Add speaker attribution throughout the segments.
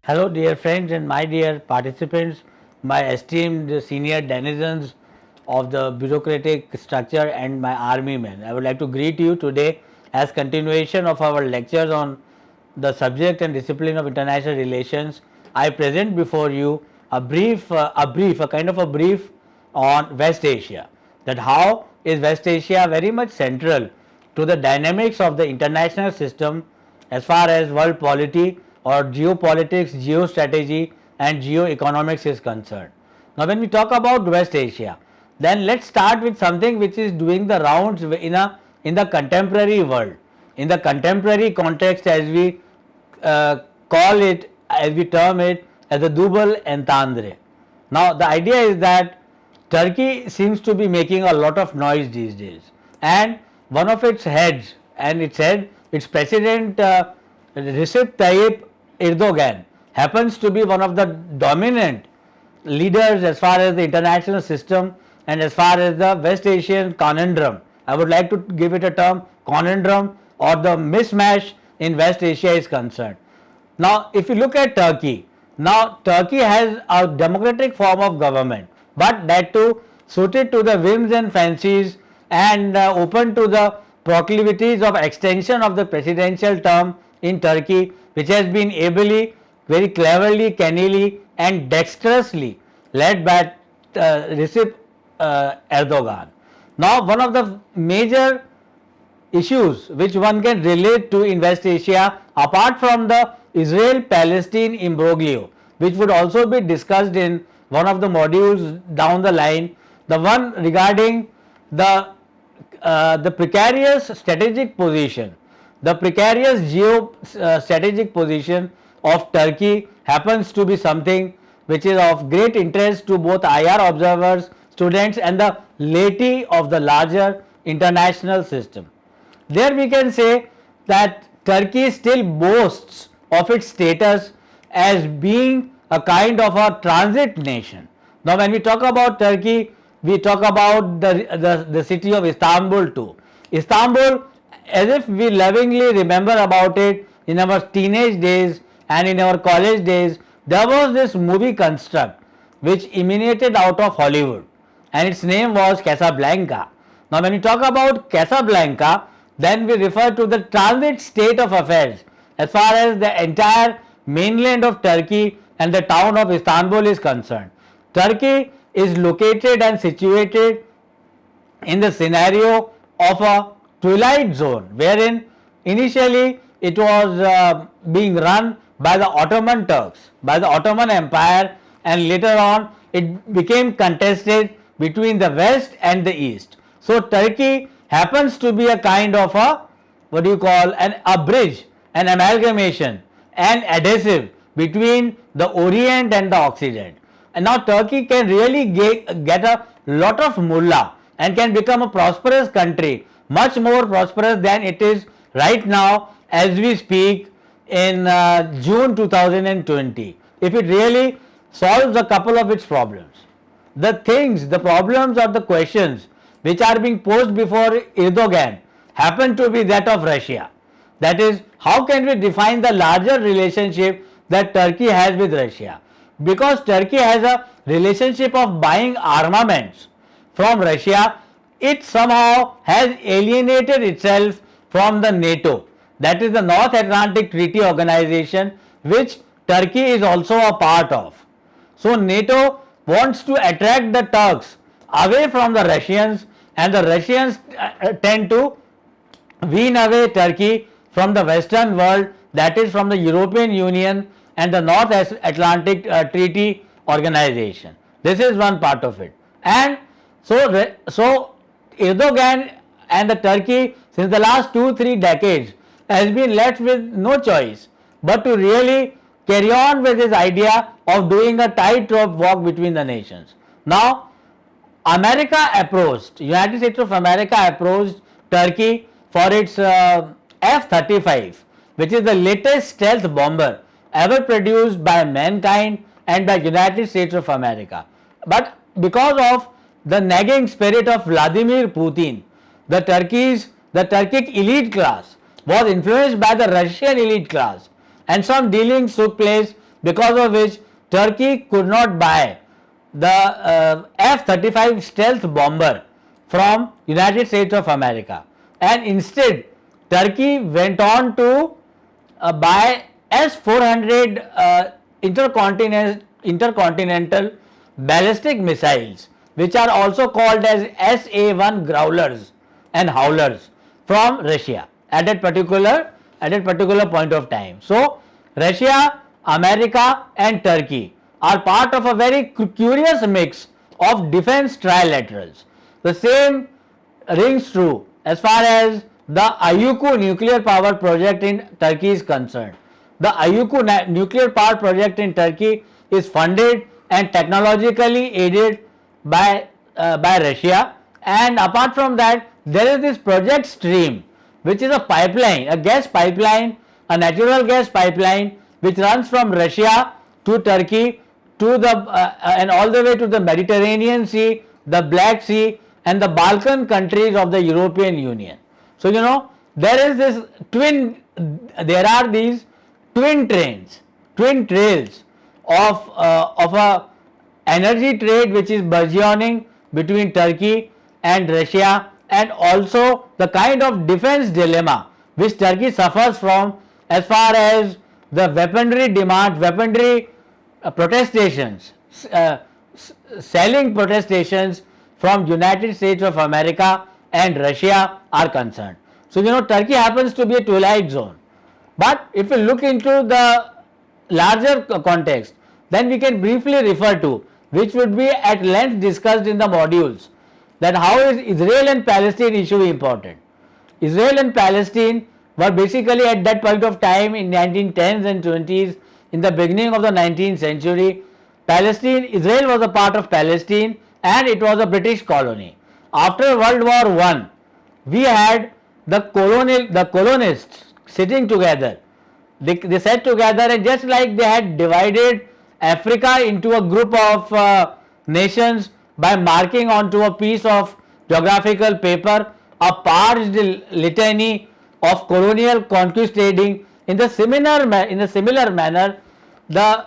Speaker 1: Hello, dear friends and my dear participants, my esteemed senior denizens of the bureaucratic structure and my army men. I would like to greet you today as continuation of our lectures on the subject and discipline of international relations. I present before you a kind of a brief on West Asia. That how is West Asia very much central to the dynamics of the international system as far as world polity or geopolitics, geostrategy and geoeconomics is concerned. Now, when we talk about West Asia, then let's start with something which is doing the rounds in the contemporary world, in the contemporary context, as we call it, as we term it as the double entendre. Now, the idea is that Turkey seems to be making a lot of noise these days, and one of its heads, its president Recep Tayyip Erdogan, happens to be one of the dominant leaders as far as the international system and as far as the West Asian conundrum. I would like to give it a term, conundrum or the mishmash in West Asia is concerned. Now, if you look at Turkey, now Turkey has a democratic form of government, but that too suited to the whims and fancies and open to the proclivities of extension of the presidential term in Turkey, which has been ably, very cleverly, cannily and dexterously led by Recep Erdogan. Now, one of the major issues which one can relate to in West Asia, apart from the Israel-Palestine imbroglio, which would also be discussed in one of the modules down the line, the one regarding the precarious strategic position, the precarious strategic position of Turkey happens to be something which is of great interest to both IR observers, students and the laity of the larger international system. There we can say that Turkey still boasts of its status as being a kind of a transit nation. Now, when we talk about Turkey, we talk about the city of Istanbul too. Istanbul, as if we lovingly remember about it in our teenage days and in our college days, there was this movie construct which emanated out of Hollywood and its name was Casablanca. Now, when we talk about Casablanca, then we refer to the transit state of affairs as far as the entire mainland of Turkey and the town of Istanbul is concerned. Turkey is located and situated in the scenario of a twilight zone, wherein initially it was being run by the Ottoman Turks, by the Ottoman Empire, and later on it became contested between the west and the east. So, Turkey happens to be a kind of a a bridge, an amalgamation, an adhesive between the Orient and the Occident. And now Turkey can really get a lot of mullah and can become a prosperous country, much more prosperous than it is right now as we speak in June 2020, if it really solves a couple of its problems. The problems or the questions which are being posed before Erdogan happen to be that of Russia. That is, how can we define the larger relationship that Turkey has with Russia? Because Turkey has a relationship of buying armaments from Russia, it somehow has alienated itself from the NATO, that is the North Atlantic Treaty Organization, which Turkey is also a part of. So, NATO wants to attract the Turks away from the Russians, and the Russians tend to wean away Turkey from the Western world, that is from the European Union and the North Atlantic Treaty Organization. This is one part of it. And so Erdogan and the Turkey since the last 2-3 decades has been left with no choice but to really carry on with his idea of doing a tightrope walk between the nations. Now, United States of America approached Turkey for its F-35, which is the latest stealth bomber ever produced by mankind and by United States of America. But because of the nagging spirit of Vladimir Putin, the Turkic elite class was influenced by the Russian elite class, and some dealings took place because of which Turkey could not buy the F-35 stealth bomber from United States of America, and instead Turkey went on to buy S-400 intercontinental ballistic missiles, which are also called as SA-1 growlers and howlers, from Russia at that particular point of time. So Russia, America and Turkey are part of a very curious mix of defense trilaterals. The same rings true as far as the Ayuku nuclear power project in Turkey is concerned. The Ayuku nuclear power project in Turkey is funded and technologically aided by Russia, and apart from that there is this project Stream, which is a pipeline, a gas pipeline, a natural gas pipeline which runs from Russia to Turkey to the and all the way to the Mediterranean Sea, the Black Sea and the Balkan countries of the European Union. So you know there are these twin trails of a energy trade which is burgeoning between Turkey and Russia, and also the kind of defense dilemma which Turkey suffers from as far as the weaponry demand, weaponry protestations, selling protestations from United States of America and Russia are concerned. So you know Turkey happens to be a twilight zone, but if we look into the larger context, then we can briefly refer to, which would be at length discussed in the modules, that how is Israel and Palestine issue important. Israel and Palestine were basically at that point of time in 1910s and 20s, in the beginning of the 19th century, Israel was a part of Palestine and it was a British colony. After World War I, we had the colonists sitting together. They sat together, and just like they had divided Africa into a group of nations by marking onto a piece of geographical paper a parched litany of colonial conquest trading, in the similar manner the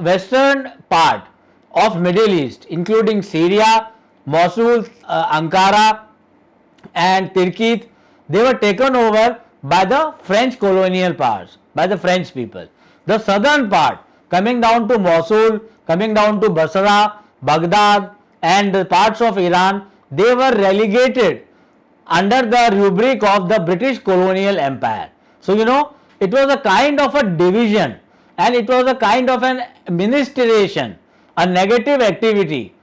Speaker 1: western part of Middle East, including Syria, Mosul, Ankara and Turkey, they were taken over by the French colonial powers, by the French people. The southern part, coming down to Mosul, coming down to Basra, Baghdad and the parts of Iran, they were relegated under the rubric of the British colonial empire. So you know it was a kind of a division, and it was a kind of an administration, a negative activity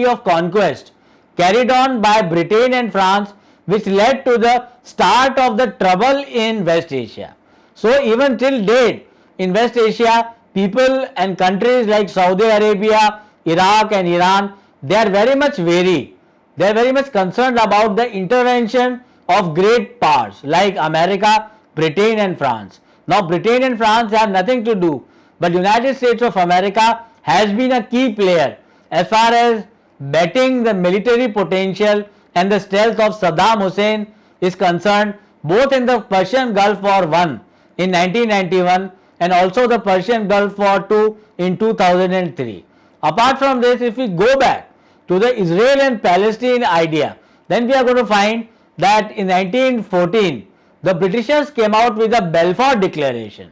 Speaker 1: of conquest carried on by Britain and France, which led to the start of the trouble in West Asia. So even till date in West Asia, people and countries like Saudi Arabia, Iraq and Iran, they are very much wary. They are very much concerned about the intervention of great powers like America, Britain and France. Now Britain and France have nothing to do, but United States of America has been a key player as far as betting the military potential and the stealth of Saddam Hussein is concerned, both in the Persian Gulf War I in 1991 and also the Persian Gulf War II in 2003. Apart from this, if we go back to the Israel and Palestine idea, then we are going to find that in 1914 the Britishers came out with a Balfour Declaration.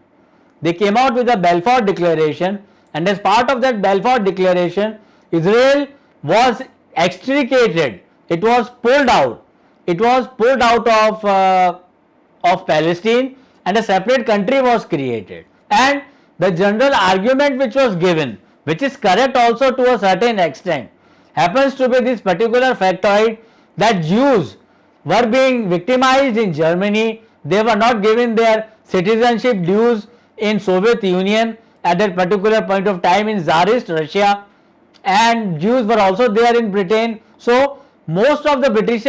Speaker 1: They came out with a Balfour Declaration, and as part of that Balfour Declaration, Israel was extricated. It was pulled out. It was pulled out of Palestine, and a separate country was created. And the general argument which was given, which is correct also to a certain extent, happens to be this particular factoid that Jews were being victimized in Germany. They were not given their citizenship dues in Soviet Union at that particular point of time, in Tsarist Russia, and Jews were also there in Britain. So most of the British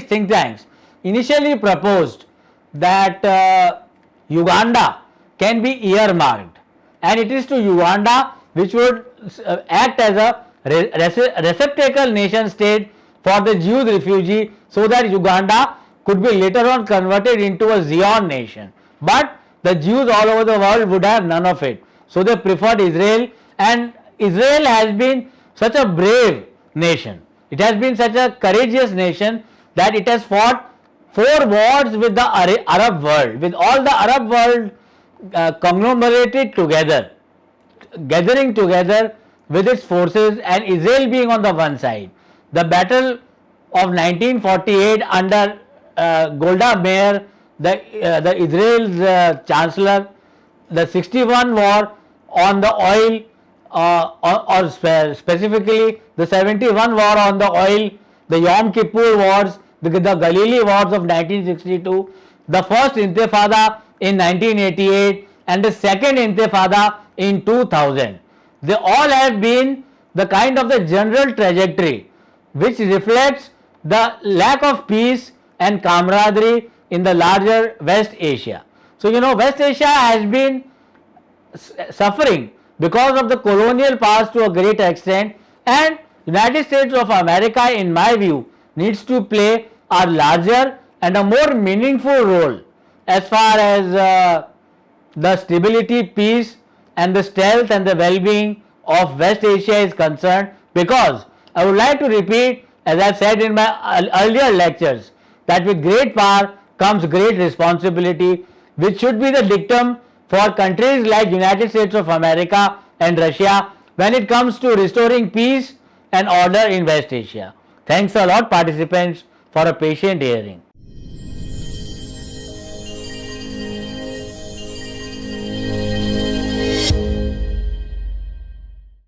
Speaker 1: think tanks initially proposed that Uganda can be earmarked, and it is to Uganda which would act as a receptacle nation state for the Jews refugee, so that Uganda could be later on converted into a Zion nation. But the Jews all over the world would have none of it. So they preferred Israel, and Israel has been such a brave nation. It has been such a courageous nation that it has fought 4 wars with the Arab world, with all the Arab world conglomerated together, gathering together with its forces, and Israel being on the one side. The battle of 1948 under Golda Meir, the Israel's chancellor, the 61 war on the oil, or specifically the 71 war on the oil, the Yom Kippur wars, the Galilee wars of 1962, the first Intifada in 1988, and the second Intifada in 2000. They all have been the kind of the general trajectory which reflects the lack of peace and camaraderie in the larger West Asia. So, West Asia has been suffering because of the colonial past to a great extent, and United States of America, in my view, needs to play a larger and a more meaningful role as far as the stability, peace and the stealth and the well-being of West Asia is concerned, because I would like to repeat, as I have said in my earlier lectures, that with great power comes great responsibility, which should be the dictum for countries like United States of America and Russia when it comes to restoring peace and order in West Asia. Thanks a lot, participants, for a patient hearing.